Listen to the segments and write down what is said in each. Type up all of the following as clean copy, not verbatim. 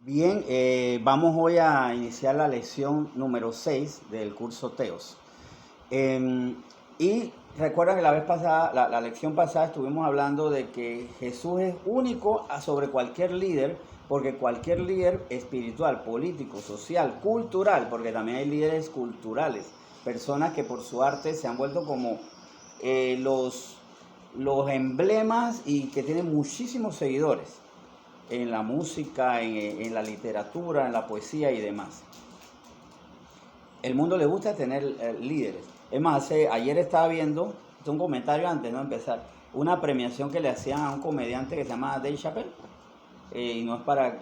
Bien, vamos hoy a iniciar la lección número 6 del curso Teos. Y recuerda que la vez pasada, la lección pasada estuvimos hablando de que Jesús es único sobre cualquier líder, porque cualquier líder espiritual, político, social, cultural, porque también hay líderes culturales, personas que por su arte se han vuelto como los emblemas y que tienen muchísimos seguidores en la música, en la literatura, en la poesía y demás. El mundo le gusta tener líderes. Es más, ayer estaba viendo, un comentario antes de empezar, una premiación que le hacían a un comediante que se llama Dave Chappelle, y no es para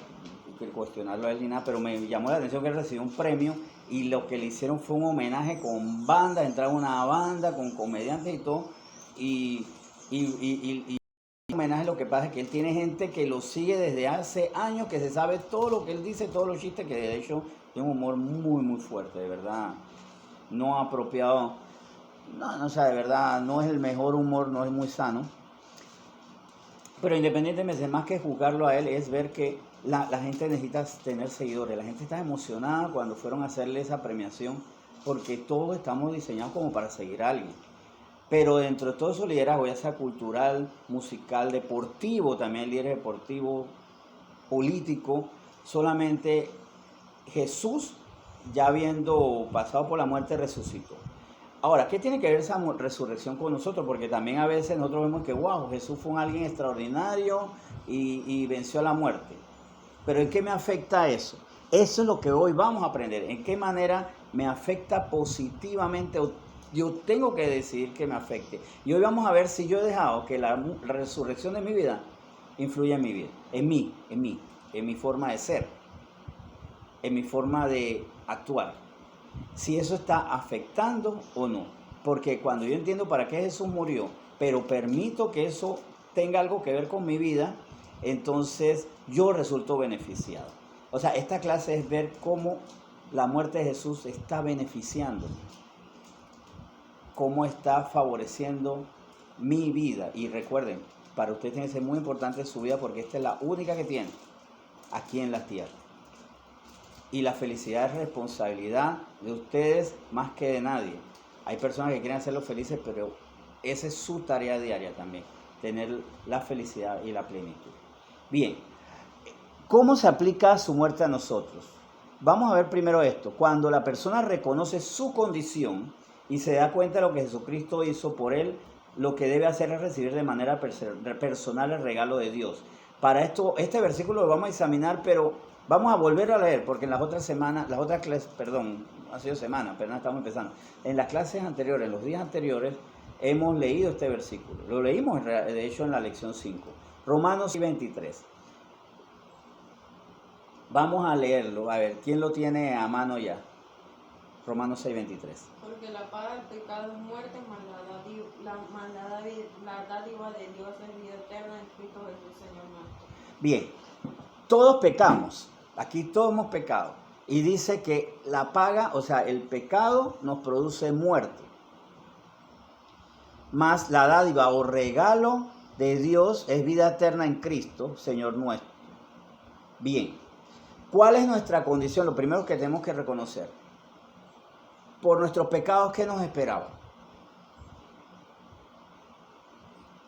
cuestionarlo a él ni nada, pero me llamó la atención que él recibió un premio y lo que le hicieron fue un homenaje con banda, entraba una banda con comediantes y todo, y homenaje. Lo que pasa es que él tiene gente que lo sigue desde hace años, que se sabe todo lo que él dice, todos los chistes, que de hecho tiene un humor muy fuerte, de verdad, no apropiado, no, o sea, de verdad, no es el mejor humor, no es muy sano. Pero independientemente, más que juzgarlo a él, es ver que la gente necesita tener seguidores. La gente está emocionada cuando fueron a hacerle esa premiación, porque todos estamos diseñados como para seguir a alguien. Pero dentro de todo eso liderazgo, ya sea cultural, musical, deportivo, también líder deportivo, político, solamente Jesús, ya habiendo pasado por la muerte, resucitó. Ahora, ¿qué tiene que ver esa resurrección con nosotros? Porque también a veces nosotros vemos que, wow, Jesús fue un alguien extraordinario y venció a la muerte. Pero ¿en qué me afecta eso? Eso es lo que hoy vamos a aprender. ¿En qué manera me afecta positivamente? Yo tengo que decidir que me afecte. Y hoy vamos a ver si yo he dejado que la resurrección de mi vida influya en mi vida, en mi forma de ser, en mi forma de actuar. Si eso está afectando o no. Porque cuando yo entiendo para qué Jesús murió, pero permito que eso tenga algo que ver con mi vida, entonces yo resulto beneficiado. O sea, esta clase es ver cómo la muerte de Jesús está beneficiando, cómo está favoreciendo mi vida. Y recuerden, para ustedes tiene que ser muy importante su vida, porque esta es la única que tiene aquí en la tierra. Y la felicidad es responsabilidad de ustedes más que de nadie. Hay personas que quieren hacerlos felices, pero esa es su tarea diaria también, tener la felicidad y la plenitud. Bien, ¿cómo se aplica su muerte a nosotros? Vamos a ver primero esto. Cuando la persona reconoce su condición y se da cuenta de lo que Jesucristo hizo por él, lo que debe hacer es recibir de manera personal el regalo de Dios. Para esto, este versículo lo vamos a examinar, pero vamos a volver a leer, porque en las otras semanas, ha sido semana, pero no estamos empezando. En las clases anteriores, en los días anteriores, hemos leído este versículo. Lo leímos, de hecho, en la lección 5. Romanos 23. Vamos a leerlo, a ver, ¿quién lo tiene a mano ya? Romanos 6:23. Porque la paga del pecado es muerte, mas la dádiva de Dios es vida eterna en Cristo Jesús, Señor nuestro. Bien, todos pecamos, aquí todos hemos pecado. Y dice que la paga, o sea, el pecado nos produce muerte. Mas la dádiva o regalo de Dios es vida eterna en Cristo, Señor nuestro. Bien, ¿cuál es nuestra condición? Lo primero que tenemos que reconocer. Por nuestros pecados, ¿qué nos esperaba?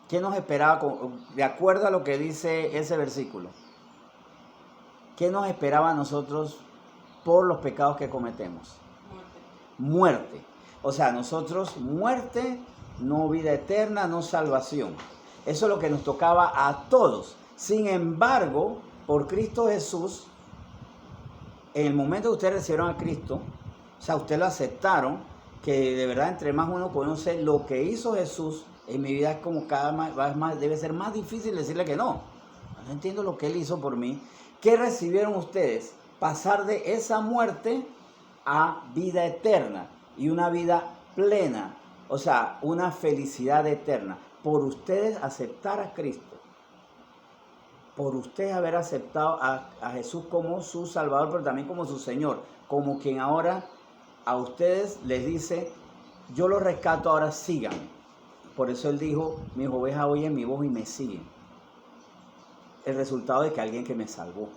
¿Qué nos esperaba de acuerdo a lo que dice ese versículo? ¿Qué nos esperaba a nosotros por los pecados que cometemos? Muerte. O sea, nosotros muerte, no vida eterna, no salvación. Eso es lo que nos tocaba a todos. Sin embargo, por Cristo Jesús, en el momento que ustedes recibieron a Cristo, o sea, ustedes lo aceptaron, que de verdad entre más uno conoce lo que hizo Jesús en mi vida, es como cada vez más, debe ser más difícil decirle que no. No entiendo lo que Él hizo por mí. ¿Qué recibieron ustedes? Pasar de esa muerte a vida eterna y una vida plena, o sea, una felicidad eterna, por ustedes aceptar a Cristo, por ustedes haber aceptado a Jesús como su Salvador, pero también como su Señor, como quien ahora a ustedes les dice, yo los rescato, ahora síganme. Por eso Él dijo, mis ovejas oyen mi voz y me siguen. El resultado de que alguien que me salvó.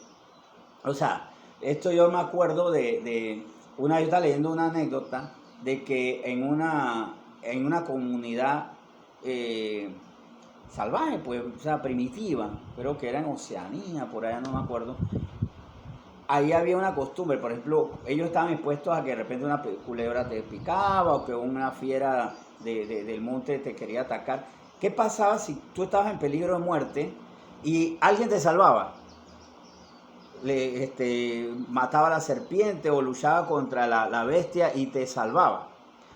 O sea, esto yo me acuerdo de una vez estaba leyendo una anécdota de que en una comunidad salvaje, pues, o sea, primitiva, creo que era en Oceanía, por allá no me acuerdo, ahí había una costumbre, por ejemplo, ellos estaban expuestos a que de repente una culebra te picaba o que una fiera del monte te quería atacar. ¿Qué pasaba si tú estabas en peligro de muerte y alguien te salvaba? Mataba a la serpiente o luchaba contra la bestia y te salvaba.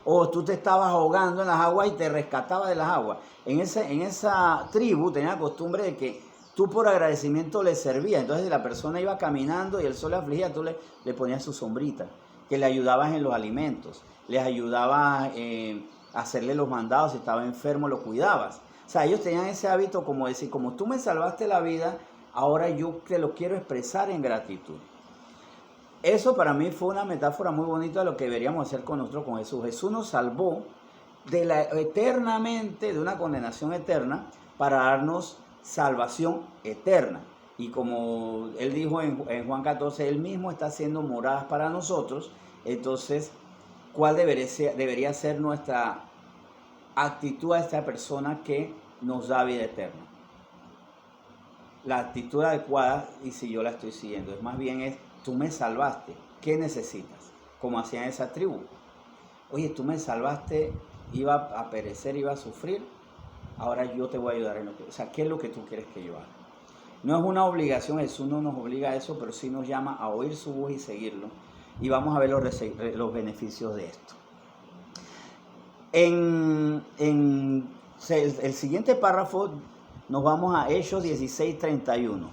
O tú te estabas ahogando en las aguas y te rescataba de las aguas. En esa tribu tenía la costumbre de que tú por agradecimiento le servías. Entonces la persona iba caminando y el sol le afligía, tú le ponías su sombrita, que le ayudabas en los alimentos, les ayudabas a hacerle los mandados, si estaba enfermo lo cuidabas. O sea, ellos tenían ese hábito como decir, como tú me salvaste la vida, ahora yo te lo quiero expresar en gratitud. Eso para mí fue una metáfora muy bonita de lo que deberíamos hacer con nosotros, con Jesús. Jesús nos salvó eternamente, de una condenación eterna, para darnos salvación eterna. Y como él dijo en Juan 14, él mismo está haciendo moradas para nosotros. Entonces, ¿cuál debería ser nuestra actitud a esta persona que nos da vida eterna? La actitud adecuada, y si yo la estoy siguiendo, es más bien es, tú me salvaste, ¿qué necesitas? Como hacían esa tribu. Oye, tú me salvaste, iba a perecer, iba a sufrir, ahora yo te voy a ayudar en lo que... O sea, ¿qué es lo que tú quieres que yo haga? No es una obligación, Jesús no nos obliga a eso, pero sí nos llama a oír su voz y seguirlo. Y vamos a ver los beneficios de esto. En el siguiente párrafo nos vamos a Hechos 16:31.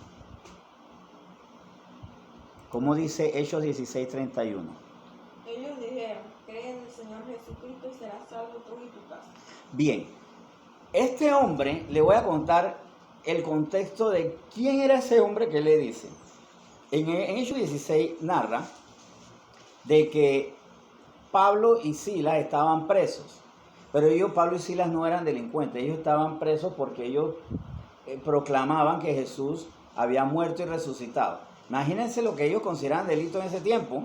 ¿Cómo dice Hechos 16:31? Ellos dijeron, cree en el Señor Jesucristo y serás salvo tú y tu casa. Bien, este hombre, le voy a contar el contexto de quién era ese hombre que le dice. En Hechos 16 narra de que Pablo y Silas estaban presos. Pero Pablo y Silas no eran delincuentes, ellos estaban presos porque ellos proclamaban que Jesús había muerto y resucitado. Imagínense lo que ellos consideraban delito en ese tiempo,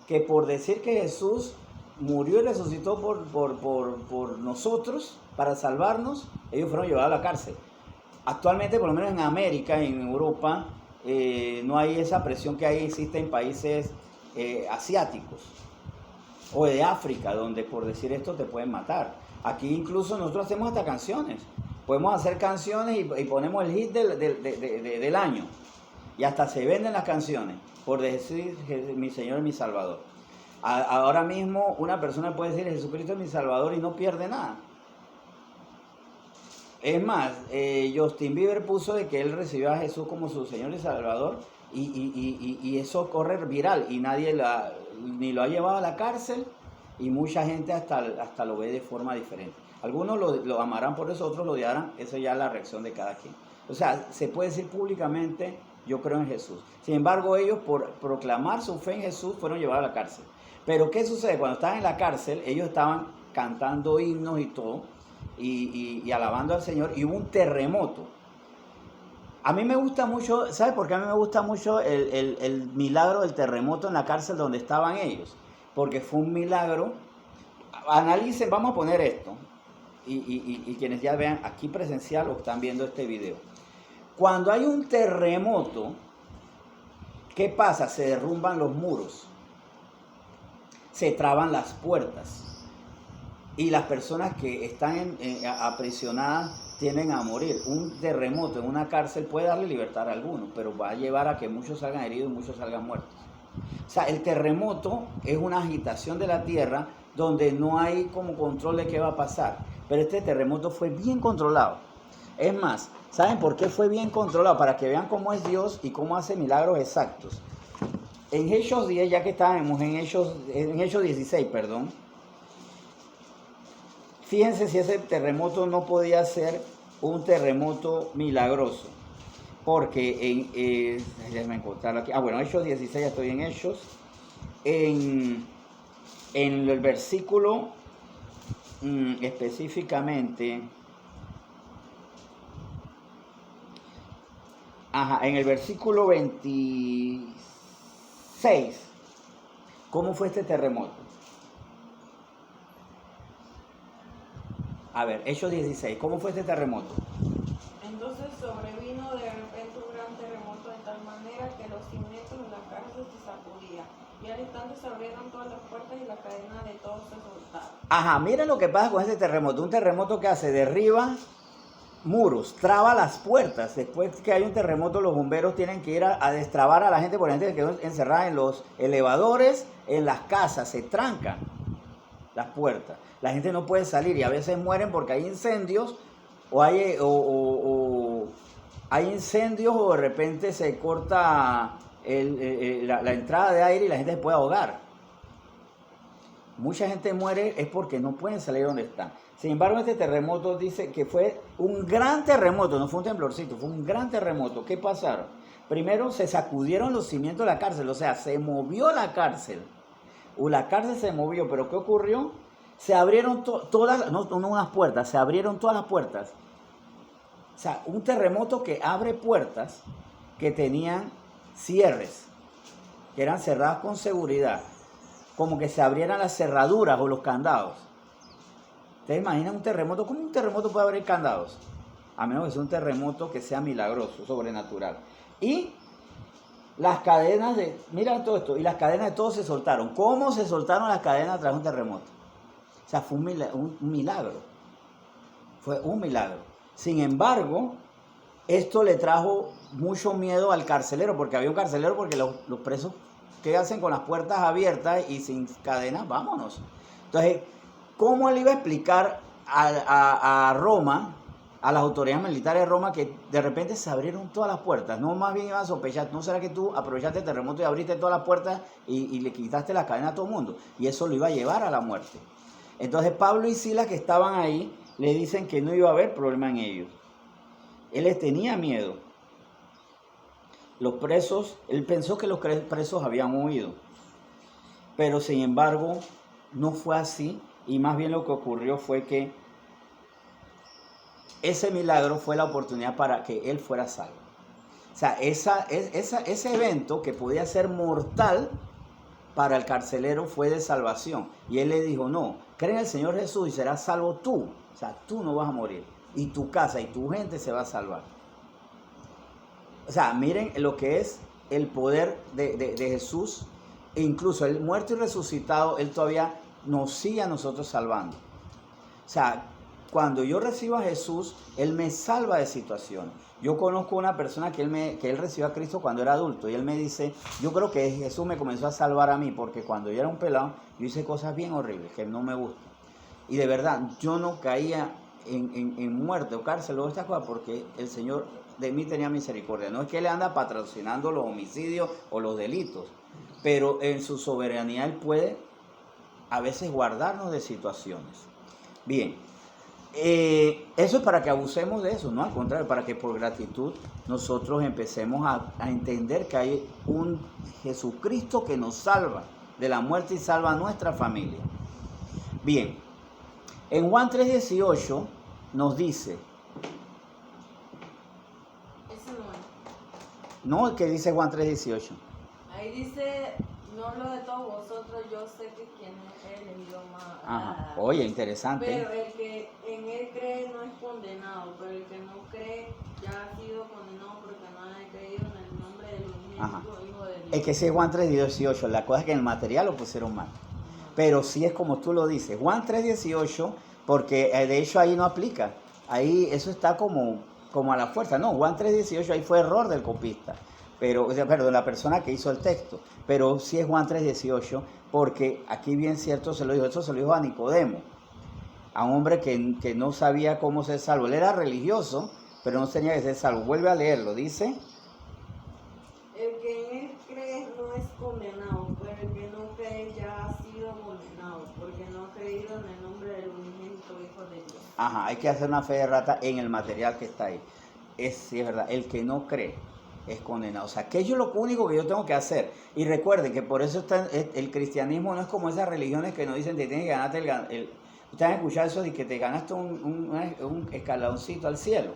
que por decir que Jesús murió y resucitó por nosotros, para salvarnos, ellos fueron llevados a la cárcel. Actualmente, por lo menos en América, en Europa, no hay esa presión que existe en países asiáticos o de África, donde por decir esto te pueden matar. Aquí incluso nosotros hacemos hasta canciones. Podemos hacer canciones y ponemos el hit del año. Y hasta se venden las canciones por decir mi Señor es mi Salvador. Ahora mismo una persona puede decir Jesucristo es mi Salvador y no pierde nada. Es más, Justin Bieber puso de que él recibió a Jesús como su Señor y Salvador y eso corre viral y nadie ni lo ha llevado a la cárcel y mucha gente hasta lo ve de forma diferente. Algunos lo amarán por eso, otros lo odiarán, eso ya es la reacción de cada quien. O sea, se puede decir públicamente, yo creo en Jesús. Sin embargo, ellos por proclamar su fe en Jesús fueron llevados a la cárcel. Pero ¿qué sucede? Cuando estaban en la cárcel, ellos estaban cantando himnos y todo, y alabando al Señor, y hubo un terremoto. A mí me gusta mucho, ¿sabes por qué a mí me gusta mucho el milagro del terremoto en la cárcel donde estaban ellos? Porque fue un milagro. Analicen, vamos a poner esto, y quienes ya vean aquí presencial o están viendo este video. Cuando hay un terremoto, ¿qué pasa? Se derrumban los muros, se traban las puertas, y las personas que están aprisionadas tienden a morir. Un terremoto en una cárcel puede darle libertad a algunos, pero va a llevar a que muchos salgan heridos y muchos salgan muertos. O sea, el terremoto es una agitación de la tierra donde no hay como control de qué va a pasar. Pero este terremoto fue bien controlado. Es más, ¿saben por qué fue bien controlado? Para que vean cómo es Dios y cómo hace milagros exactos. En Hechos 10, ya que estábamos en Hechos 16, perdón. Fíjense si ese terremoto no podía ser un terremoto milagroso. Porque déjenme encontrarlo aquí. Bueno, Hechos 16, ya estoy en Hechos. En el versículo específicamente Ajá, en el versículo 26, ¿cómo fue este terremoto? A ver, Hechos 16, ¿cómo fue este terremoto? Entonces sobrevino de repente un gran terremoto de tal manera que los cimientos de la cárcel se sacudían. Y al instante se abrieron todas las puertas y la cadena de todos se soltaron. Ajá, miren lo que pasa con este terremoto. Un terremoto que hace derriba muros, traba las puertas. Después que hay un terremoto, los bomberos tienen que ir a destrabar a la gente, porque la gente se quedó encerrada en los elevadores, en las casas, se trancan las puertas. La gente no puede salir y a veces mueren porque hay incendios o hay, hay incendios o de repente se corta la entrada de aire y la gente se puede ahogar. Mucha gente muere es porque no pueden salir donde están. Sin embargo, este terremoto dice que fue un gran terremoto, no fue un temblorcito, fue un gran terremoto. ¿Qué pasaron? Primero se sacudieron los cimientos de la cárcel, o sea, se movió la cárcel. O la cárcel se movió, pero ¿qué ocurrió? Se abrieron todas, no unas puertas, se abrieron todas las puertas. O sea, un terremoto que abre puertas que tenían cierres, que eran cerradas con seguridad, como que se abrieran las cerraduras o los candados. ¿Ustedes imaginan un terremoto? ¿Cómo un terremoto puede abrir candados? A menos que sea un terremoto que sea milagroso, sobrenatural. Y las cadenas de, mira todo esto, y las cadenas de todos se soltaron. ¿Cómo se soltaron las cadenas tras un terremoto? O sea, fue un milagro. Fue un milagro. Sin embargo, esto le trajo mucho miedo al carcelero, porque había un carcelero, porque los presos, ¿qué hacen con las puertas abiertas y sin cadenas? Vámonos. Entonces, ¿cómo él iba a explicar a Roma, a las autoridades militares de Roma, que de repente se abrieron todas las puertas? No, más bien iban a sospechar, ¿no será que tú aprovechaste el terremoto y abriste todas las puertas y le quitaste la cadena a todo el mundo? Y eso lo iba a llevar a la muerte. Entonces Pablo y Silas, que estaban ahí, le dicen que no iba a haber problema en ellos. Él les tenía miedo. Los presos, él pensó que los presos habían huido. Pero sin embargo, no fue así. Y más bien lo que ocurrió fue que ese milagro fue la oportunidad para que él fuera salvo. O sea, ese evento que podía ser mortal para el carcelero fue de salvación. Y él le dijo, no, cree en el Señor Jesús y serás salvo tú. O sea, tú no vas a morir. Y tu casa y tu gente se va a salvar. O sea, miren lo que es el poder de Jesús. E incluso el muerto y resucitado, él todavía nos sigue a nosotros salvando. O sea, cuando yo recibo a Jesús, él me salva de situaciones. Yo conozco una persona que él recibió a Cristo cuando era adulto y él me dice, yo creo que Jesús me comenzó a salvar a mí porque cuando yo era un pelado, yo hice cosas bien horribles que no me gustan. Y de verdad, yo no caía en muerte o cárcel o estas cosas porque el Señor de mí tenía misericordia. No es que él anda patrocinando los homicidios o los delitos, pero en su soberanía él puede a veces guardarnos de situaciones. Bien, eso es para que abusemos de eso, ¿no? Al contrario, para que por gratitud nosotros empecemos a entender que hay un Jesucristo que nos salva de la muerte y salva a nuestra familia. Bien, en Juan 3:18 nos dice, Ese no es. no el que dice Juan 3:18. Ahí dice, no hablo de todos vosotros, yo sé que quien he elegido más. Ajá. Oye, interesante. Pero el que en él cree no es condenado, pero el que no cree ya ha sido condenado porque no ha creído en el nombre del unigénito Hijo de Dios. Es que ese es Juan 3:18, la cosa es que en el material lo pusieron mal. Pero sí es como tú lo dices, Juan 3:18, porque de hecho ahí no aplica. Ahí eso está como a la fuerza. No, Juan 3:18 ahí fue error del copista. Pero, perdón, la persona que hizo el texto. Pero sí es Juan 3:18, porque aquí bien cierto se lo dijo. Eso se lo dijo a Nicodemo, a un hombre que no sabía cómo ser salvo. Él era religioso, pero no tenía que ser salvo. Vuelve a leerlo, dice. El que en él cree no es condenado, pero el que no cree ya ha sido condenado, porque no ha creído en el nombre del unigénito Hijo de Dios. Ajá, hay que hacer una fe de rata en el material que está ahí. Sí, es verdad, el que no cree es condenado. O sea, que yo lo único que yo tengo que hacer. Y recuerden que por eso está el cristianismo no es como esas religiones que nos dicen que tienes que ganarte ustedes han escuchado eso de que te ganaste un escaloncito al cielo.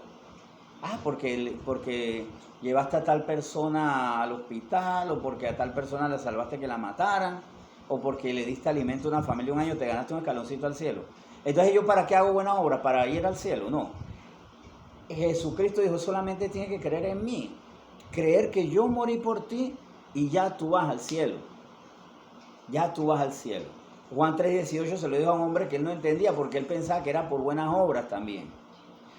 porque llevaste a tal persona al hospital, o porque a tal persona la salvaste que la mataran, o porque le diste alimento a una familia un año, te ganaste un escaloncito al cielo. Entonces, ¿yo para qué hago buenas obras? ¿Para ir al cielo? No. Jesucristo dijo, solamente tienes que creer en mí. Creer que yo morí por ti y ya tú vas al cielo. Ya tú vas al cielo. Juan 3:18 se lo dijo a un hombre que él no entendía porque él pensaba que era por buenas obras también.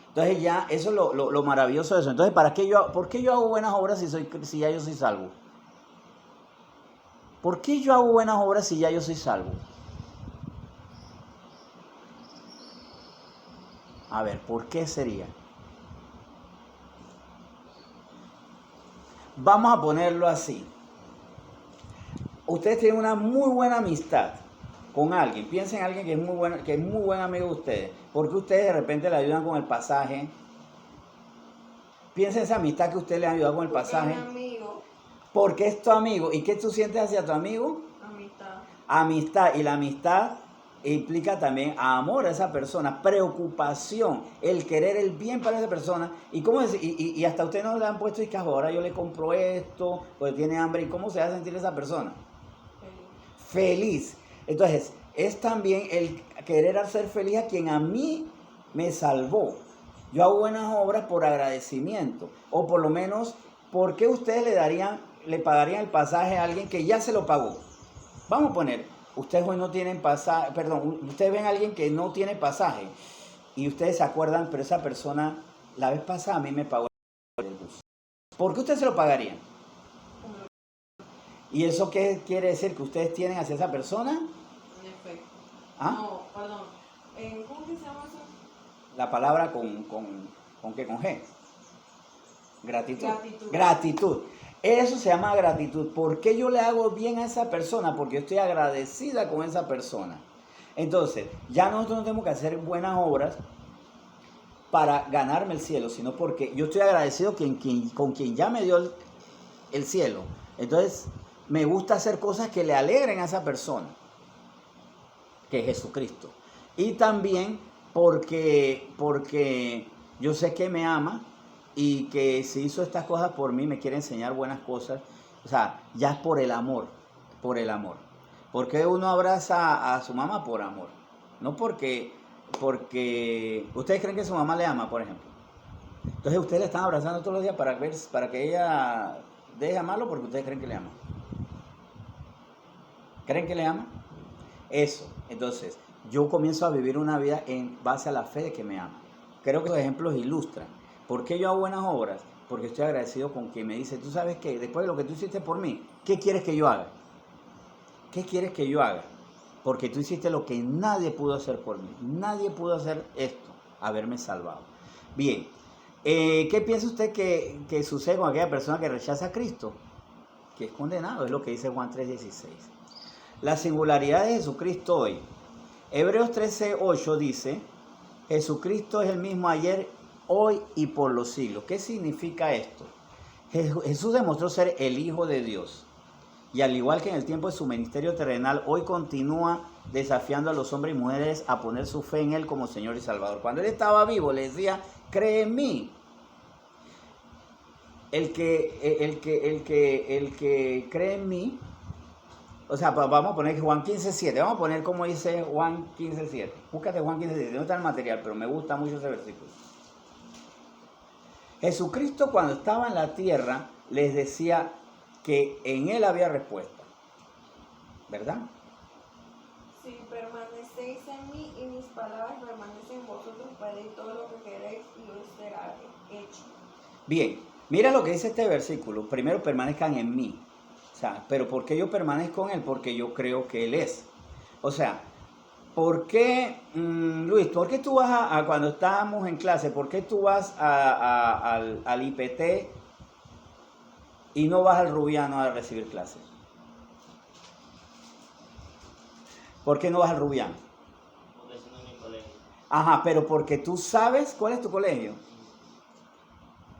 Entonces ya, eso es lo maravilloso de eso. Entonces, ¿por qué yo hago buenas obras si ya yo soy salvo? ¿Por qué yo hago buenas obras si ya yo soy salvo? A ver, ¿por qué sería? Vamos a ponerlo así. Ustedes tienen una muy buena amistad con alguien. Piensen en alguien que es muy buen amigo de ustedes. ¿Por qué ustedes de repente le ayudan con el pasaje? Piensen en esa amistad que usted le ha ayudado con el pasaje. Porque es mi amigo. Porque es tu amigo. ¿Y qué tú sientes hacia tu amigo? Amistad. Amistad. Y la amistad implica también amor a esa persona, preocupación, el querer el bien para esa persona. Y hasta ustedes no le han puesto y que ahora yo le compro esto, porque tiene hambre. ¿Y cómo se va a sentir esa persona? Feliz. Entonces, es también el querer hacer feliz a quien a mí me salvó. Yo hago buenas obras por agradecimiento. O por lo menos, ¿por qué ustedes le pagarían el pasaje a alguien que ya se lo pagó? Vamos a poner, ustedes hoy no tienen pasaje, ustedes ven a alguien que no tiene pasaje y ustedes se acuerdan, pero esa persona la vez pasada a mí me pagó el bus. ¿Por qué ustedes se lo pagarían? ¿Y eso qué quiere decir? ¿Que ustedes tienen hacia esa persona? En efecto. ¿Ah? No, perdón. ¿Cómo que se llama eso? La palabra ¿con qué? Con G. Gratitud. Gratitud. Gratitud. Eso se llama gratitud. ¿Por qué yo le hago bien a esa persona? Porque yo estoy agradecida con esa persona. Entonces, ya nosotros no tenemos que hacer buenas obras para ganarme el cielo, sino porque yo estoy agradecido con quien ya me dio el cielo. Entonces, me gusta hacer cosas que le alegren a esa persona, que es Jesucristo. Y también porque yo sé que me ama y que si hizo estas cosas por mí, me quiere enseñar buenas cosas. O sea, ya es por el amor, por el amor. ¿Por qué uno abraza a su mamá? Por amor. No porque ustedes creen que su mamá le ama, por ejemplo. Entonces ustedes le están abrazando todos los días para que ella deje de amarlo porque ustedes creen que le ama. ¿Creen que le ama? Eso. Entonces, yo comienzo a vivir una vida en base a la fe de que me ama. Creo que los ejemplos ilustran. ¿Por qué yo hago buenas obras? Porque estoy agradecido con quien me dice, tú sabes que después de lo que tú hiciste por mí, ¿qué quieres que yo haga? ¿Qué quieres que yo haga? Porque tú hiciste lo que nadie pudo hacer por mí. Nadie pudo hacer esto, haberme salvado. Bien, ¿qué piensa usted que sucede con aquella persona que rechaza a Cristo? Que es condenado, es lo que dice Juan 3:16. La singularidad de Jesucristo hoy. Hebreos 13:8 dice, Jesucristo es el mismo ayer, hoy y por los siglos. ¿Qué significa esto? Jesús demostró ser el Hijo de Dios. Y al igual que en el tiempo de su ministerio terrenal, hoy continúa desafiando a los hombres y mujeres a poner su fe en Él como Señor y Salvador. Cuando Él estaba vivo, le decía, cree en mí. El que cree en mí, o sea, vamos a poner Juan 15:7. Vamos a poner como dice Juan 15:7. Búscate Juan 15:7. No está el material, pero me gusta mucho ese versículo. Jesucristo cuando estaba en la tierra les decía que en Él había respuesta. ¿Verdad? Si permanecéis en mí y mis palabras permanecen en vosotros, pedid todo lo que queréis y os será hecho. Bien, mira lo que dice este versículo. Primero, permanezcan en mí. O sea, pero ¿por qué yo permanezco en Él? Porque yo creo que Él es. O sea, ¿por qué, Luis, por qué tú vas cuando estábamos en clase, por qué tú vas al IPT y no vas al Rubiano a recibir clases? ¿Por qué no vas al Rubiano? Porque ese no es mi colegio. Ajá, pero porque tú sabes cuál es tu colegio.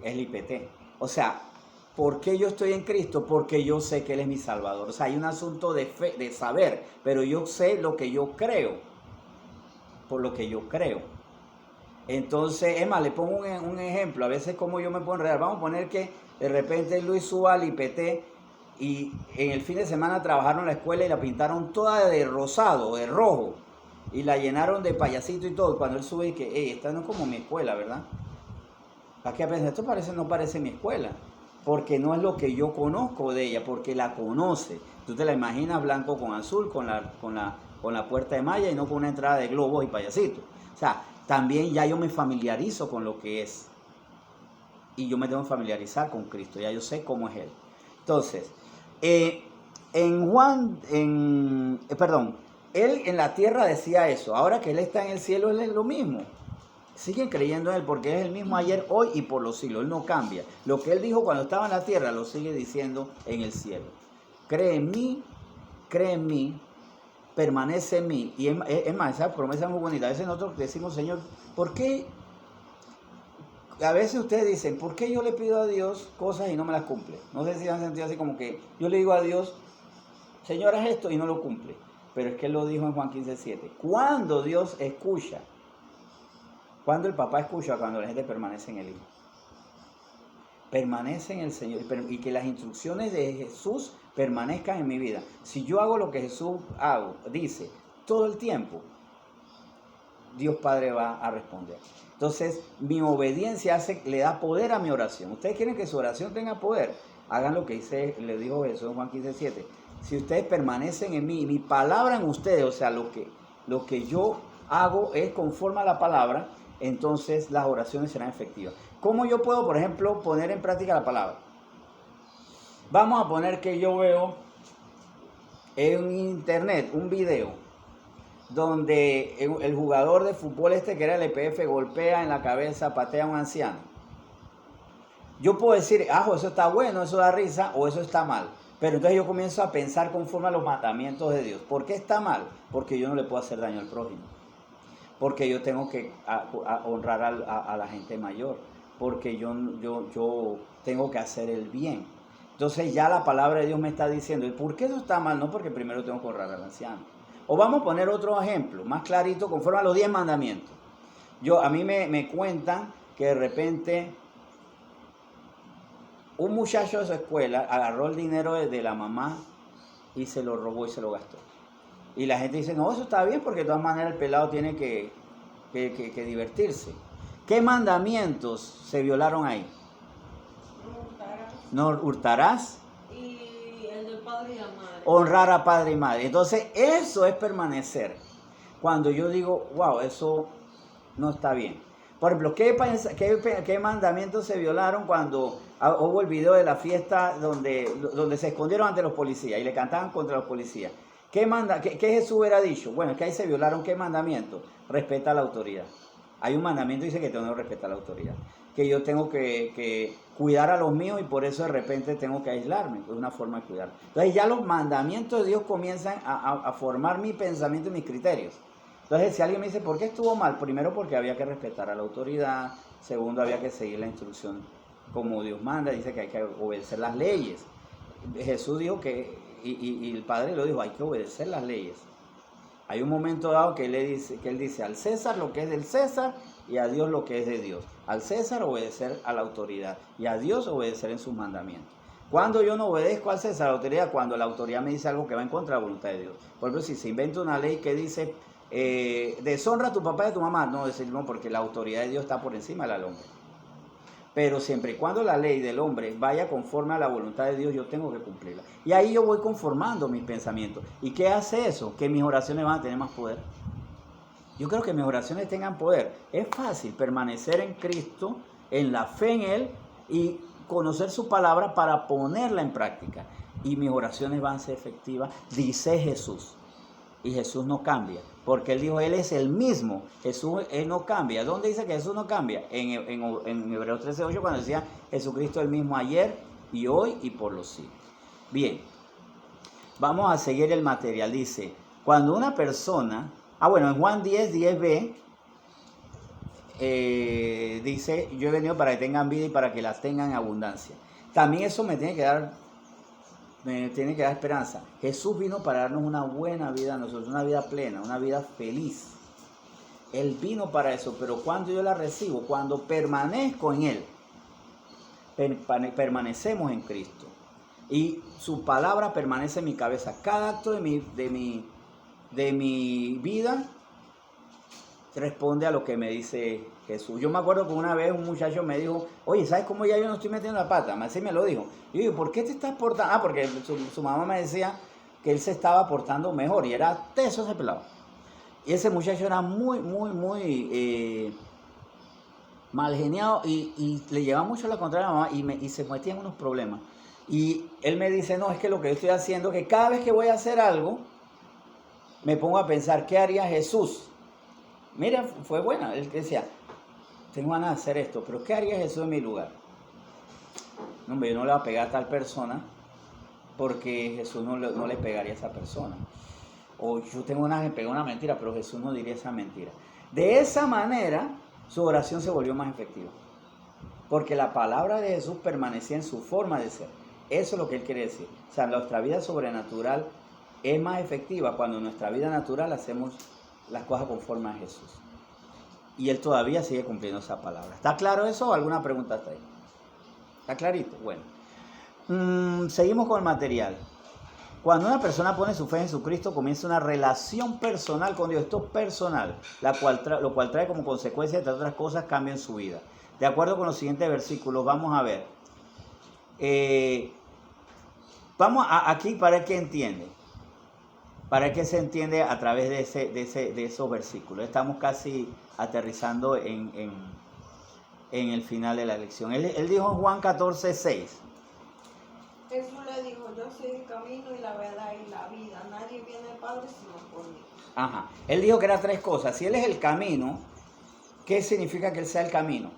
Es el IPT. O sea, ¿por qué yo estoy en Cristo? Porque yo sé que Él es mi Salvador. O sea, hay un asunto de fe, de saber, pero yo sé lo que yo creo. Por lo que yo creo. Entonces, es más, le pongo un ejemplo, a veces como yo me puedo enredar. Vamos a poner que de repente Luis suba al IPT y en el fin de semana trabajaron en la escuela y la pintaron toda de rosado, de rojo, y la llenaron de payasito y todo. Cuando él sube y que, hey, esta no es como mi escuela, ¿verdad? ¿Para qué pensar? Esto no parece mi escuela, porque no es lo que yo conozco de ella, porque la conoce. Tú te la imaginas blanco con azul, con la puerta de malla y no con una entrada de globos y payasitos. O sea, también ya yo me familiarizo con lo que es. Y yo me tengo que familiarizar con Cristo, ya yo sé cómo es Él. Entonces, él en la tierra decía eso. Ahora que Él está en el cielo, Él es lo mismo. Siguen creyendo en Él porque es el mismo ayer, hoy y por los siglos. Él no cambia. Lo que Él dijo cuando estaba en la tierra lo sigue diciendo en el cielo. Cree en mí, permanece en mí. Y es más, esa promesa es muy bonita. A veces nosotros decimos, Señor, ¿por qué? A veces ustedes dicen, ¿por qué yo le pido a Dios cosas y no me las cumple? No sé si han sentido así como que yo le digo a Dios, Señor, haz esto y no lo cumple. Pero es que Él lo dijo en Juan 15:7. Cuando Dios escucha, cuando el papá escucha, cuando la gente permanece en el Hijo. Permanece en el Señor y que las instrucciones de Jesús permanezcan en mi vida. Si yo hago lo que Jesús dice todo el tiempo, Dios Padre va a responder. Entonces, mi obediencia le da poder a mi oración. Ustedes quieren que su oración tenga poder, hagan lo que le dijo Jesús en Juan 15:7. Si ustedes permanecen en mí y mi palabra en ustedes, o sea, lo que yo hago es conforme a la palabra, entonces las oraciones serán efectivas. ¿Cómo yo puedo, por ejemplo, poner en práctica la palabra? Vamos a poner que yo veo en internet un video donde el jugador de fútbol que era el EPF golpea en la cabeza, patea a un anciano. Yo puedo decir, eso está bueno, eso da risa, o eso está mal. Pero entonces yo comienzo a pensar conforme a los mandamientos de Dios. ¿Por qué está mal? Porque yo no le puedo hacer daño al prójimo. Porque yo tengo que honrar a la gente mayor. Porque yo tengo que hacer el bien. Entonces ya la palabra de Dios me está diciendo, ¿por qué eso está mal? No, porque primero tengo que honrar al anciano. O vamos a poner otro ejemplo, más clarito, conforme a los 10 mandamientos. A mí me cuentan que de repente un muchacho de su escuela agarró el dinero de la mamá y se lo robó y se lo gastó. Y la gente dice, no, eso está bien porque de todas maneras el pelado tiene que divertirse. ¿Qué mandamientos se violaron ahí? No hurtarás. Y el del padre y la madre. Honrar a padre y madre. Entonces, eso es permanecer. Cuando yo digo, wow, eso no está bien. Por ejemplo, ¿qué mandamientos se violaron cuando hubo el video de la fiesta donde se escondieron ante los policías y le cantaban contra los policías? ¿Qué Jesús hubiera dicho? Bueno, es que ahí se violaron ¿qué mandamiento? Respeta a la autoridad. Hay un mandamiento que dice que tengo que respetar a la autoridad. Que yo tengo que cuidar a los míos y por eso de repente tengo que aislarme. Es una forma de cuidar. Entonces ya los mandamientos de Dios comienzan a formar mi pensamiento y mis criterios. Entonces si alguien me dice, ¿por qué estuvo mal? Primero porque había que respetar a la autoridad. Segundo, había que seguir la instrucción como Dios manda. Dice que hay que obedecer las leyes. Jesús dijo que, y el Padre lo dijo, hay que obedecer las leyes. Hay un momento dado que él dice al César lo que es del César y a Dios lo que es de Dios. Al César obedecer a la autoridad y a Dios obedecer en sus mandamientos. Cuando yo no obedezco al César, a la autoridad, cuando la autoridad me dice algo que va en contra de la voluntad de Dios. Por ejemplo, si se inventa una ley que dice deshonra a tu papá y a tu mamá, no, decir no, porque la autoridad de Dios está por encima del hombre. Pero siempre y cuando la ley del hombre vaya conforme a la voluntad de Dios, yo tengo que cumplirla. Y ahí yo voy conformando mis pensamientos. ¿Y qué hace eso? Que mis oraciones van a tener más poder. Yo creo que mis oraciones tengan poder. Es fácil permanecer en Cristo, en la fe en Él y conocer su palabra para ponerla en práctica. Y mis oraciones van a ser efectivas, dice Jesús. Y Jesús no cambia, porque Él dijo, Él es el mismo. Jesús, Él no cambia. ¿Dónde dice que Jesús no cambia? En Hebreos 13:8, cuando decía, Jesucristo el mismo ayer y hoy y por los siglos. Bien, vamos a seguir el material. Dice, cuando una persona, en Juan 10:10b, dice, yo he venido para que tengan vida y para que la tengan en abundancia. También eso me tiene que dar esperanza. Jesús vino para darnos una buena vida a nosotros, una vida plena, una vida feliz. Él vino para eso, pero cuando yo la recibo, cuando permanezco en Él, permanecemos en Cristo. Y su palabra permanece en mi cabeza. Cada acto de mi vida responde a lo que me dice Jesús. Yo me acuerdo que una vez un muchacho me dijo, oye, ¿sabes cómo ya yo no estoy metiendo la pata? Así me lo dijo. Y yo digo, ¿por qué te estás portando? Ah, porque su mamá me decía que él se estaba portando mejor y era teso ese pelado. Y ese muchacho era muy mal geniado y le llevaba mucho la contraria a la mamá y se metía en unos problemas. Y él me dice, no, es que lo que yo estoy haciendo, que cada vez que voy a hacer algo, me pongo a pensar, ¿qué haría Jesús? Mira, fue buena. Él decía, tengo ganas de hacer esto, pero ¿qué haría Jesús en mi lugar? No, hombre, yo no le voy a pegar a tal persona porque Jesús no le pegaría a esa persona. O yo tengo ganas de pegar una mentira, pero Jesús no diría esa mentira. De esa manera, su oración se volvió más efectiva. Porque la palabra de Jesús permanecía en su forma de ser. Eso es lo que él quiere decir. O sea, nuestra vida sobrenatural es más efectiva cuando en nuestra vida natural hacemos las cosas conforme a Jesús. Y él todavía sigue cumpliendo esa palabra. ¿Está claro eso o alguna pregunta hasta ahí? ¿Está clarito? Bueno. Seguimos con el material. Cuando una persona pone su fe en Jesucristo, comienza una relación personal con Dios. Esto es personal, lo cual trae como consecuencia, entre otras cosas, cambio en su vida. De acuerdo con los siguientes versículos, vamos a ver. Aquí para que entiende. Para que se entiende a través de esos versículos. Estamos casi aterrizando en el final de la lección. Él dijo en Juan 14:6. Jesús le dijo, yo soy el camino y la verdad y la vida. Nadie viene al Padre sino por mí. Ajá. Él dijo que eran tres cosas. Si Él es el camino, ¿qué significa que Él sea el camino?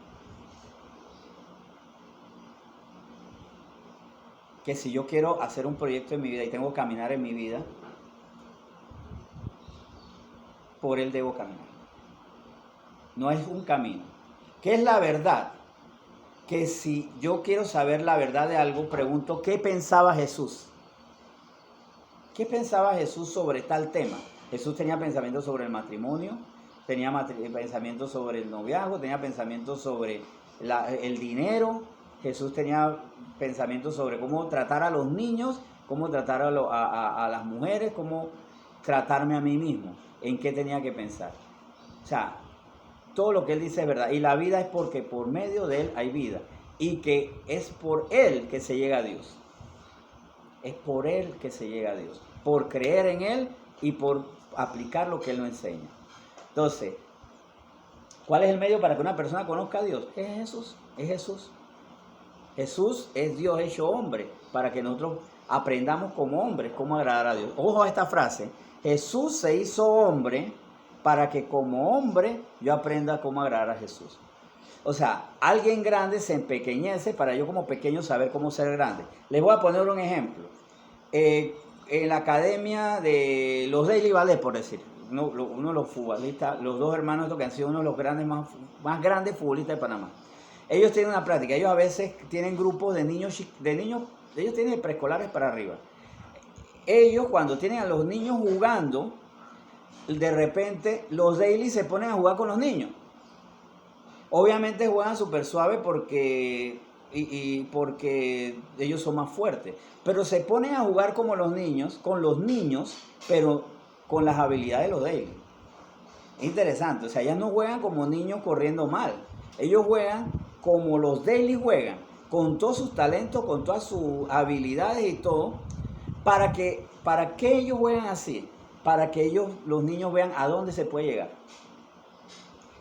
Que si yo quiero hacer un proyecto en mi vida y tengo que caminar en mi vida, por Él debo caminar. No es un camino. ¿Qué es la verdad? Que si yo quiero saber la verdad de algo, pregunto, ¿qué pensaba Jesús? ¿Qué pensaba Jesús sobre tal tema? Jesús tenía pensamientos sobre el matrimonio, tenía pensamientos sobre el noviazgo, tenía pensamientos sobre el dinero. Jesús tenía pensamientos sobre cómo tratar a los niños, cómo tratar a las mujeres, cómo tratarme a mí mismo, en qué tenía que pensar. O sea, todo lo que Él dice es verdad. Y la vida es porque por medio de Él hay vida. Y que es por Él que se llega a Dios. Es por Él que se llega a Dios. Por creer en Él y por aplicar lo que Él nos enseña. Entonces, ¿cuál es el medio para que una persona conozca a Dios? Es Jesús. Es Jesús. Jesús es Dios hecho hombre. Para que nosotros aprendamos como hombres cómo agradar a Dios. Ojo a esta frase. Jesús se hizo hombre para que como hombre yo aprenda cómo agradar a Jesús. O sea, alguien grande se empequeñece para yo como pequeño saber cómo ser grande. Les voy a poner un ejemplo. En la academia de los Daily Ballet, por decir, uno de los futbolistas, los dos hermanos estos que han sido uno de los grandes más grandes futbolistas de Panamá. Ellos tienen una práctica, ellos a veces tienen grupos de niños, ellos tienen preescolares para arriba. Ellos cuando tienen a los niños jugando, de repente los daily se ponen a jugar con los niños. Obviamente juegan súper suave porque ellos son más fuertes. Pero se ponen a jugar como con los niños, pero con las habilidades de los daily. Es interesante, o sea, ellos no juegan como niños corriendo mal. Ellos juegan como los daily juegan, con todos sus talentos, con todas sus habilidades y todo. ¿Para qué ellos juegan así? Para que los niños vean a dónde se puede llegar.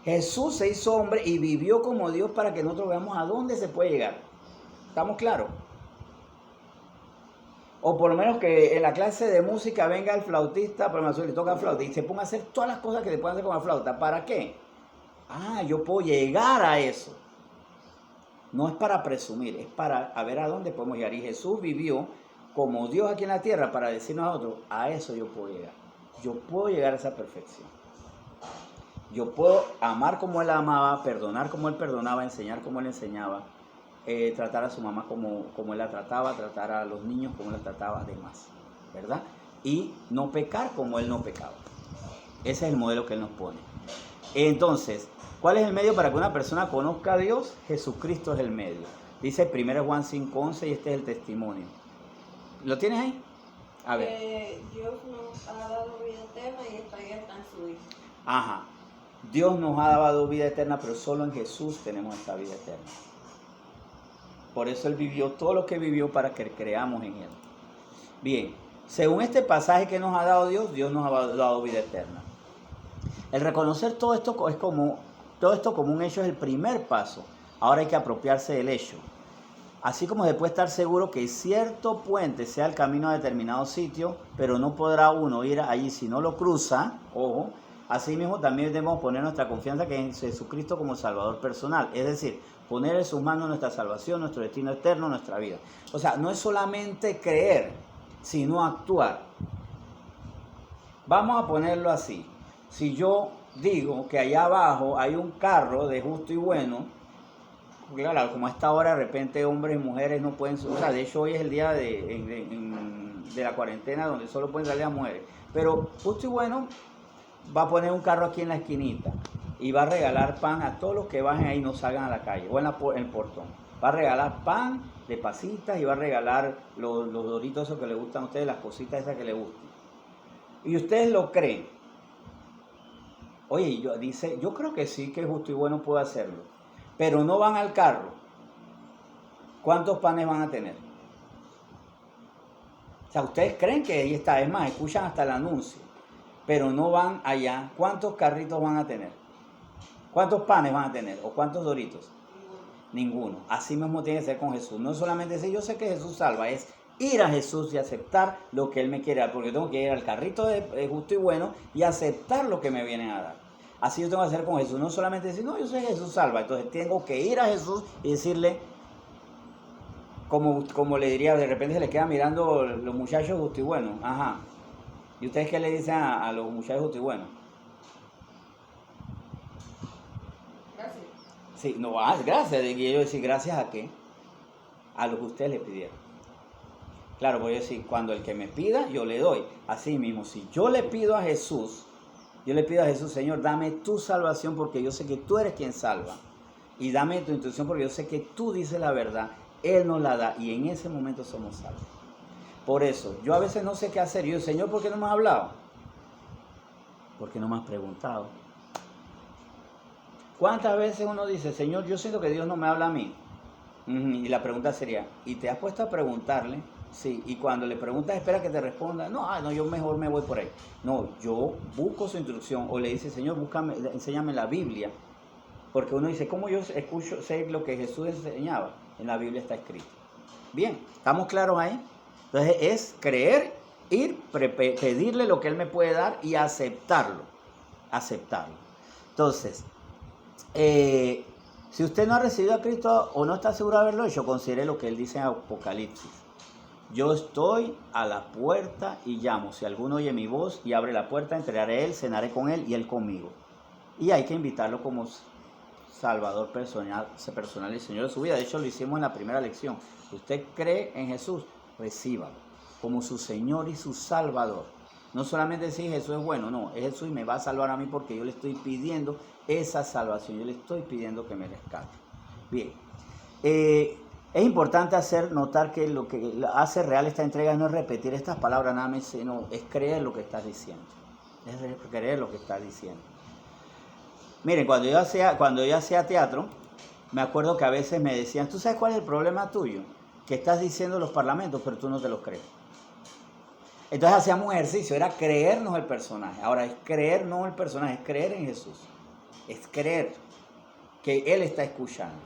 Jesús se hizo hombre y vivió como Dios para que nosotros veamos a dónde se puede llegar. ¿Estamos claros? O por lo menos que en la clase de música venga el flautista, por ejemplo, le toca flauta y se ponga a hacer todas las cosas que le pueden hacer con la flauta. ¿Para qué? Yo puedo llegar a eso. No es para presumir, es para ver a dónde podemos llegar. Y Jesús vivió como Dios aquí en la tierra para decirnos a nosotros, a eso yo puedo llegar. Yo puedo llegar a esa perfección. Yo puedo amar como Él amaba, perdonar como Él perdonaba, enseñar como Él enseñaba, tratar a su mamá como Él la trataba, tratar a los niños como Él la trataba, además, ¿verdad? Y no pecar como Él no pecaba. Ese es el modelo que Él nos pone. Entonces, ¿cuál es el medio para que una persona conozca a Dios? Jesucristo es el medio. Dice 1 Juan 5:11 y este es el testimonio. ¿Lo tienes ahí? A ver. Dios nos ha dado vida eterna y esta vida está en su Hijo. Ajá. Dios nos ha dado vida eterna, pero solo en Jesús tenemos esta vida eterna. Por eso Él vivió todo lo que vivió para que creamos en Él. Bien, según este pasaje que nos ha dado Dios, Dios nos ha dado vida eterna. El reconocer todo esto como un hecho es el primer paso. Ahora hay que apropiarse del hecho. Así como se puede estar seguro que cierto puente sea el camino a determinado sitio, pero no podrá uno ir allí si no lo cruza, ojo, asimismo también debemos poner nuestra confianza que en Jesucristo como Salvador personal, es decir, poner en sus manos nuestra salvación, nuestro destino eterno, nuestra vida. O sea, no es solamente creer, sino actuar. Vamos a ponerlo así. Si yo digo que allá abajo hay un carro de justo y bueno, claro, como a esta hora de repente hombres y mujeres no pueden, o sea, de hecho hoy es el día de la cuarentena donde solo pueden salir las mujeres, pero justo y bueno va a poner un carro aquí en la esquinita y va a regalar pan a todos los que bajen ahí y no salgan a la calle o en el portón. Va a regalar pan de pasitas y va a regalar los doritos esos que les gustan a ustedes, las cositas esas que les gustan. Y ustedes lo creen. Oye, yo creo que sí, que justo y bueno puede hacerlo. Pero no van al carro. ¿Cuántos panes van a tener? O sea, ustedes creen que ahí está. Es más, escuchan hasta el anuncio. Pero no van allá. ¿Cuántos carritos van a tener? ¿Cuántos panes van a tener? ¿O cuántos doritos? Ninguno. Así mismo tiene que ser con Jesús. No solamente decir, yo sé que Jesús salva, es ir a Jesús y aceptar lo que Él me quiere dar, porque tengo que ir al carrito de justo y bueno y aceptar lo que me vienen a dar. Así yo tengo que hacer con Jesús, no solamente decir, no, yo sé que Jesús salva, entonces tengo que ir a Jesús y decirle, como le diría, de repente se le queda mirando los muchachos justo y bueno, ajá. ¿Y ustedes qué le dicen a los muchachos justo y bueno? Gracias. Sí, no, gracias, y ellos decir, ¿gracias a qué? A lo que ustedes le pidieron. Claro, voy a decir, cuando el que me pida, yo le doy. Así mismo, si yo le pido a Jesús, Señor, dame tu salvación porque yo sé que tú eres quien salva. Y dame tu instrucción porque yo sé que tú dices la verdad, Él nos la da y en ese momento somos salvos. Por eso, yo a veces no sé qué hacer. Yo digo, Señor, ¿por qué no me has hablado? Porque no me has preguntado. ¿Cuántas veces uno dice, Señor, yo siento que Dios no me habla a mí? Y la pregunta sería, ¿y te has puesto a preguntarle? Sí, y cuando le preguntas, espera que te responda. No, yo mejor me voy por ahí. No, yo busco su instrucción o le dice, Señor, enséñame la Biblia. Porque uno dice, ¿cómo yo sé lo que Jesús enseñaba? En la Biblia está escrito. Bien, ¿estamos claros ahí? Entonces es creer, ir, pedirle lo que Él me puede dar y aceptarlo. Aceptarlo. Entonces, si usted no ha recibido a Cristo o no está seguro de haberlo hecho, considere lo que Él dice en Apocalipsis. Yo estoy a la puerta y llamo. Si alguno oye mi voz y abre la puerta, entraré a Él, cenaré con Él y Él conmigo. Y hay que invitarlo como Salvador personal y Señor de su vida. De hecho, lo hicimos en la primera lección. Si usted cree en Jesús, recíbalo como su Señor y su Salvador. No solamente decir Jesús es bueno, no, es Jesús y me va a salvar a mí porque yo le estoy pidiendo esa salvación, yo le estoy pidiendo que me rescate. Bien, es importante hacer notar que lo que hace real esta entrega no es repetir estas palabras nada más, sino es creer lo que estás diciendo. Es creer lo que estás diciendo. Miren, cuando yo hacía teatro, me acuerdo que a veces me decían, ¿tú sabes cuál es el problema tuyo? Que estás diciendo los parlamentos, pero tú no te los crees. Entonces hacíamos un ejercicio, era creernos el personaje. Ahora es creer no el personaje, es creer en Jesús. Es creer que Él está escuchando.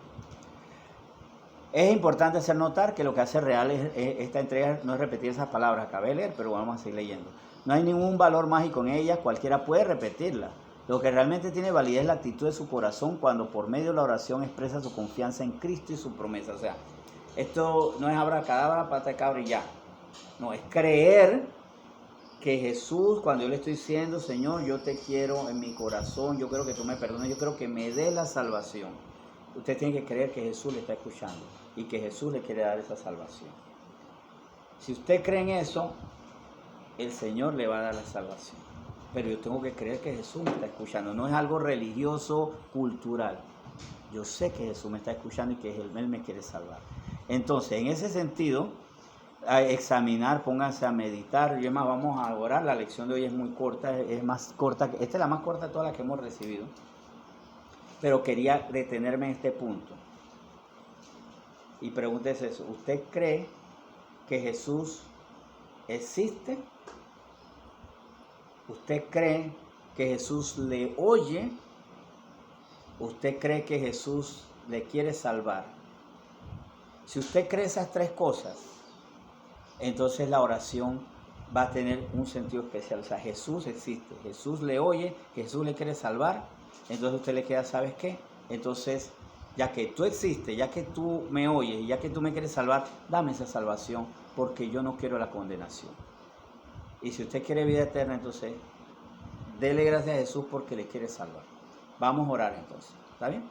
Es importante hacer notar que lo que hace real esta entrega no es repetir esas palabras. Acabé de leer, pero vamos a seguir leyendo. No hay ningún valor mágico en ellas, cualquiera puede repetirla. Lo que realmente tiene validez es la actitud de su corazón cuando por medio de la oración expresa su confianza en Cristo y su promesa. O sea, esto no es abracadabra, pata de cabra y ya. No, es creer que Jesús, cuando yo le estoy diciendo, Señor, yo te quiero en mi corazón, yo quiero que tú me perdones, yo quiero que me des la salvación. Usted tiene que creer que Jesús le está escuchando y que Jesús le quiere dar esa salvación. Si usted cree en eso, el Señor le va a dar la salvación. pero yo tengo que creer que Jesús me está escuchando. No es algo religioso, cultural. Yo sé que Jesús me está escuchando y que Él me quiere salvar. Entonces, en ese sentido, a examinar, pónganse a meditar. Y además vamos a orar. La lección de hoy es muy corta, es más corta. Esta es la más corta de todas las que hemos recibido. Pero quería detenerme en este punto. Y pregúntese eso. ¿Usted cree que Jesús existe? ¿Usted cree que Jesús le oye? ¿Usted cree que Jesús le quiere salvar? Si usted cree esas tres cosas, entonces la oración va a tener un sentido especial. O sea, Jesús existe, Jesús le oye, Jesús le quiere salvar. Entonces usted le queda, ¿sabes qué? Entonces, ya que tú existes, ya que tú me oyes, ya que tú me quieres salvar, dame esa salvación, porque yo no quiero la condenación. Y si usted quiere vida eterna, entonces, dele gracias a Jesús porque le quiere salvar. Vamos a orar entonces, ¿está bien?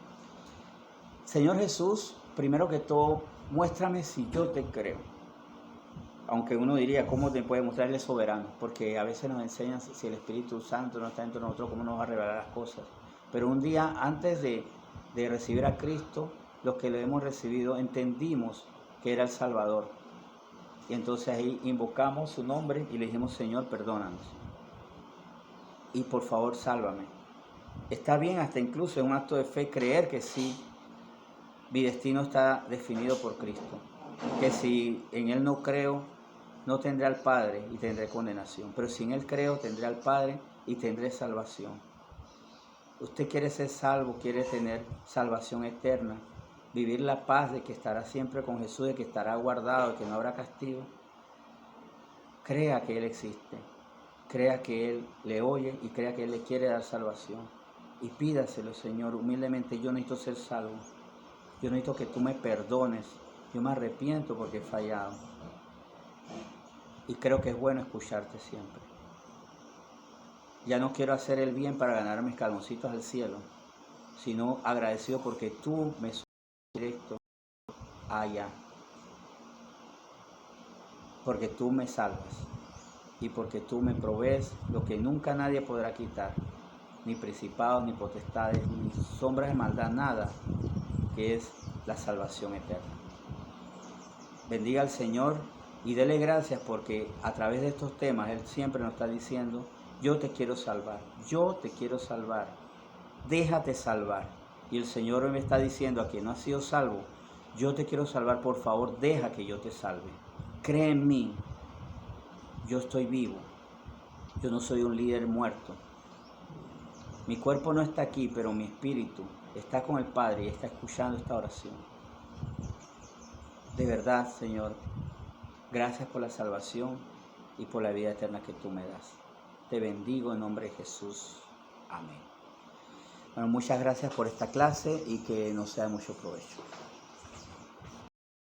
Señor Jesús, primero que todo, muéstrame si yo te creo. Aunque uno diría, ¿cómo te puede mostrar? Él es soberano? Porque a veces nos enseñan si el Espíritu Santo no está dentro de nosotros, ¿cómo nos va a revelar las cosas? Pero un día antes de recibir a Cristo, los que le hemos recibido, entendimos que era el Salvador. Y entonces ahí invocamos su nombre y le dijimos, Señor, perdónanos. Y por favor, sálvame. Está bien hasta incluso en un acto de fe creer que sí, mi destino está definido por Cristo. Que si en Él no creo, no tendré al Padre y tendré condenación. Pero si en Él creo, tendré al Padre y tendré salvación. Usted quiere ser salvo, quiere tener salvación eterna, vivir la paz de que estará siempre con Jesús, de que estará guardado, de que no habrá castigo. Crea que Él existe, crea que Él le oye y crea que Él le quiere dar salvación. Y pídaselo, Señor, humildemente. Yo necesito ser salvo, yo necesito que tú me perdones, yo me arrepiento porque he fallado. Y creo que es bueno escucharte siempre. Ya no quiero hacer el bien para ganar mis escaloncitos al cielo, sino agradecido porque tú me subes directo allá. Porque tú me salvas y porque tú me provees lo que nunca nadie podrá quitar, ni principados, ni potestades, ni sombras de maldad, nada, que es la salvación eterna. Bendiga al Señor y dele gracias porque a través de estos temas Él siempre nos está diciendo, yo te quiero salvar, yo te quiero salvar, déjate salvar. Y el Señor me está diciendo a quien no ha sido salvo, yo te quiero salvar, por favor, deja que yo te salve. Cree en mí, yo estoy vivo, yo no soy un líder muerto. Mi cuerpo no está aquí, pero mi espíritu está con el Padre y está escuchando esta oración. De verdad, Señor, gracias por la salvación y por la vida eterna que tú me das. Te bendigo en nombre de Jesús. Amén. Bueno, muchas gracias por esta clase y que nos sea de mucho provecho.